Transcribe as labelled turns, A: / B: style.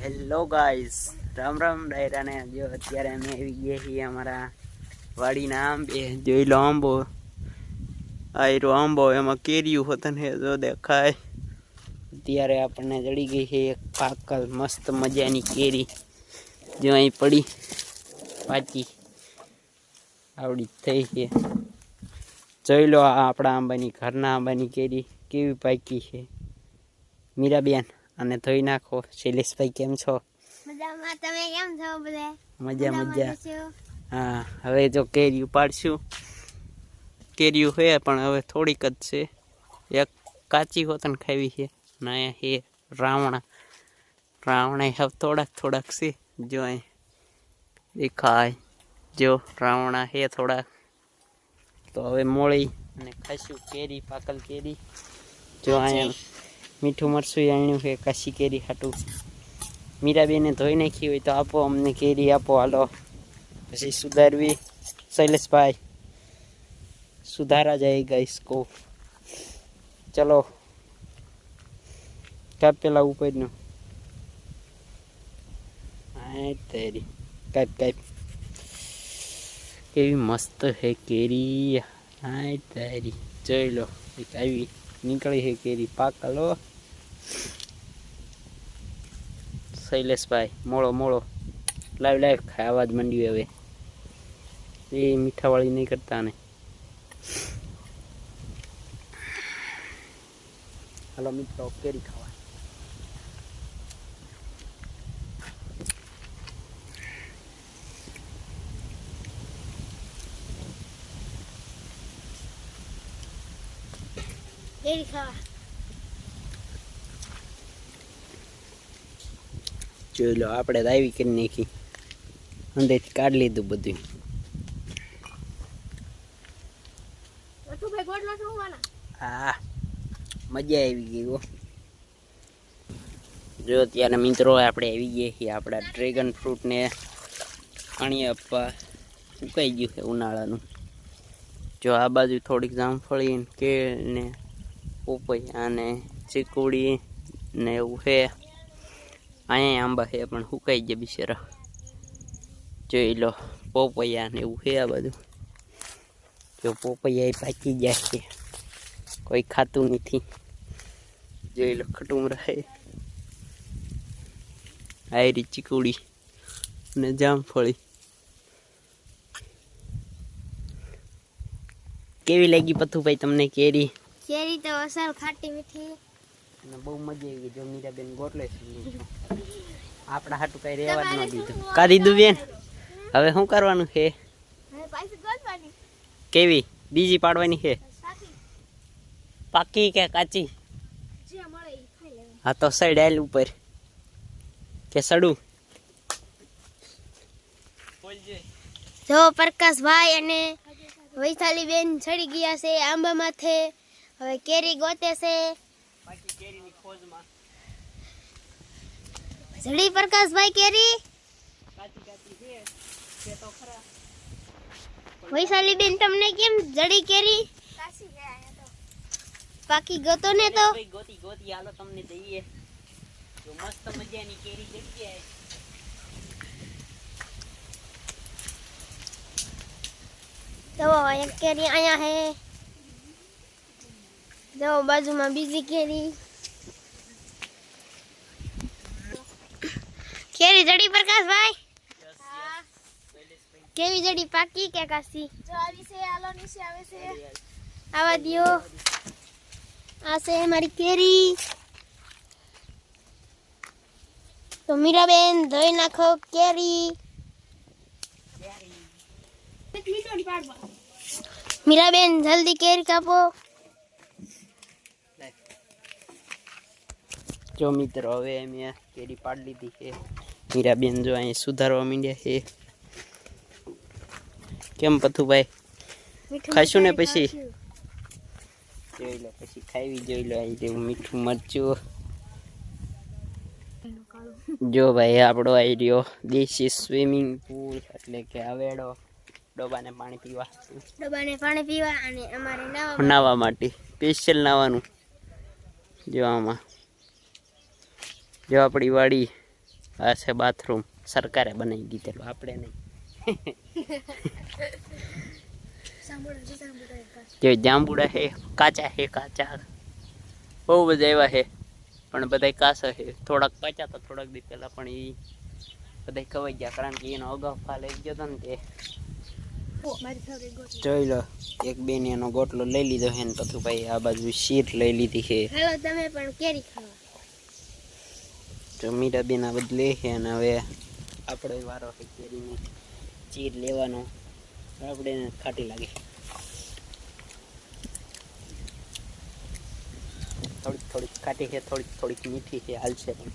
A: Hello guys, Ram Ram ડાયરા ને જો અત્યારે અમે આવી ગયા છીએ અમારા વાડીના આંબે. જોઈ લો આંબો, આયરો આંબો, એમાં કેરીયું હોતન હે જો દેખાય. અત્યારે આપણને જડી ગઈ છે એક પાકલ મસ્ત મજાની કેરી, જો અહીં પડી પાકી આવડી થઈ છે. જોઈ લો આ આપણા આંબાની, ઘરના આંબાની કેરી કેવી પાકી છે. મીરાબેન અને ધોઈ નાખો. શૈલેષભાઈ કેમ છો?
B: મજામાં. તમે કેમ છો? બધા
A: મજા મજા. હા, હવે જો કેરી ઉપાડશું. કેરીઓ છે પણ હવે થોડીક જ છે. એક કાચી હોતન ખાવી છે ને હે રાવણા. રાવણા હવે થોડાક છે. જો અહીં દેખાય, જો રાવણા છે થોડાક. તો હવે મોળી અને ખાશું કેરી, પાકલ કેરી. જો અહીંયા મીઠું મરચું આણ્યું છે કાશી કેરી હાટું. મીરાબેને ધોઈ નાખી હોય તો આપો અમને કેરી, આપો હાલો પછી સુધારવી. શૈલેષભાઈ સુધારા જાયગા इसको. ચલો કાપ પેલા ઉપરનું. હા તેરી કાપ. કેવી મસ્ત હે કેરી. હા તેરી જોઈ લો, એક આવી નીકળી છે કેરી પાકલો. શૈલેષભાઈ મોળો લાવ ખાવા જ માંડ્યું હવે. એ મીઠાવાળી નહીં કરતા ને. હાલો મિત્રો, કેરી ખાવા.
B: કેરી ખાવા.
A: જોઈ લો, આપણે તો આવી કરી નાખી, અંદરથી કાઢી લીધું બધું. હા, મજા આવી ગઈ હો. જો ત્યારે મિત્રો આપણે આવી ગયા છીએ આપણા ડ્રેગન ફ્રૂટને પાણી આપવા. સુકાઈ ગયું છે ઉનાળાનું. જો આ બાજુ થોડીક જામફળી કે ને પોપૈયા ને ચીકુડી ને એવું છે. અહીંયા આંબા છે પણ સુકાઈ ગયા બિચારા. જોઈ લો, પોપૈયા ને એવું છે આ બધું. જો પોપૈયા પાકી ગયા છે, કોઈ ખાતું નથી. જોઈ લો, ખટુમ રહે. આયરી ચીકુડી ને જામફળી. કેવી લાગી પથુભાઈ તમને કેરી?
B: કેરી તો અસલ ખાટી મીઠી
A: અને બહુ મજા આવી. જો મીરાબેન ગોટલે આપણા હાટું કઈ રહેવા જ ન દીધું. કા દીધું બેન? હવે શું કરવાનું છે? કેવી બીજી પાડવાની છે? પાકી કે કાચી? હા તો સાઈડ આલ ઉપર કે સડું.
B: જો પ્રકાશભાઈ અને વૈશાલી બેન ચડી ગયા છે આંબા માથે. હવે કેરી ગોતે છે. જડી પ્રકાશભાઈ કેરી? વૈશાલી બેન તમને કેમ જડી કેરી? પાકી ગોતો ને તો
A: ગોતી હાલો તમને દઈએ. જો મસ્ત મજાની કેરી જડી જાય.
B: જો એક કેરી અહીંયા હે. જો બાજુમાં બીજી કેરી. કેરી જડી પ્રકાશભાઈ? કેવી જડી, પાકી કે કાચી? જો આવી છે, આલો નીચે આવે છે. આવા દિયો. આ છે મારી કેરી. તો મીરાબેન ધોઈ નાખો કેરી. મીરાબેન જલ્દી કેરી કાપો.
A: જો મિત્રો હવે અમે કેરી પાડી લીધી છે. મીરાબેન જો અહીં સુધારવા માંડ્યા છે. કેમ પથુભાઈ ખાશું ને પછી? જોઈ લો પછી ખાવી. જોઈ લો અહીં જેવું મીઠું મરચું. જો ભાઈ આપણો આવી રહ્યો દેશી સ્વિમિંગ પુલ, એટલે કે આવેડો. ડોબાને પાણી પીવા
B: અને અમારે
A: નાવા માટે સ્પેશિયલ નાવાનું. જો આમાં જો આપણી વાડી આ છે બાથરૂમ, સરકારે બનાવી દીધેલું, આપણે નહીં. જે જાંબુડા છે કાચા છે, કાચા બહુ બધા એવા છે, પણ બધા કાચા છે. થોડાક પાચ્યા હતા થોડાક દી પહેલા, પણ એ બધા ખવાઈ ગયા, કારણ કે એનો અગાઉ ફાલ આવી ગયો હતો ને તે. જોઈ લો, એક બેન એનો ગોટલો લઈ લીધો છે ને પછી ભાઈ આ બાજુ શીર લઈ લીધી છે.
B: હાલો તમે પણ કેરી ખાવા.
A: જો મીરાબેન આ બધું લે છે અને હવે આપણો વારો છે કેરીની ચીર લેવાનો. આપણે એને ખાટી લાગે, થોડીક થોડીક ખાટી છે, થોડીક થોડીક મીઠી છે, હાલશે પણ.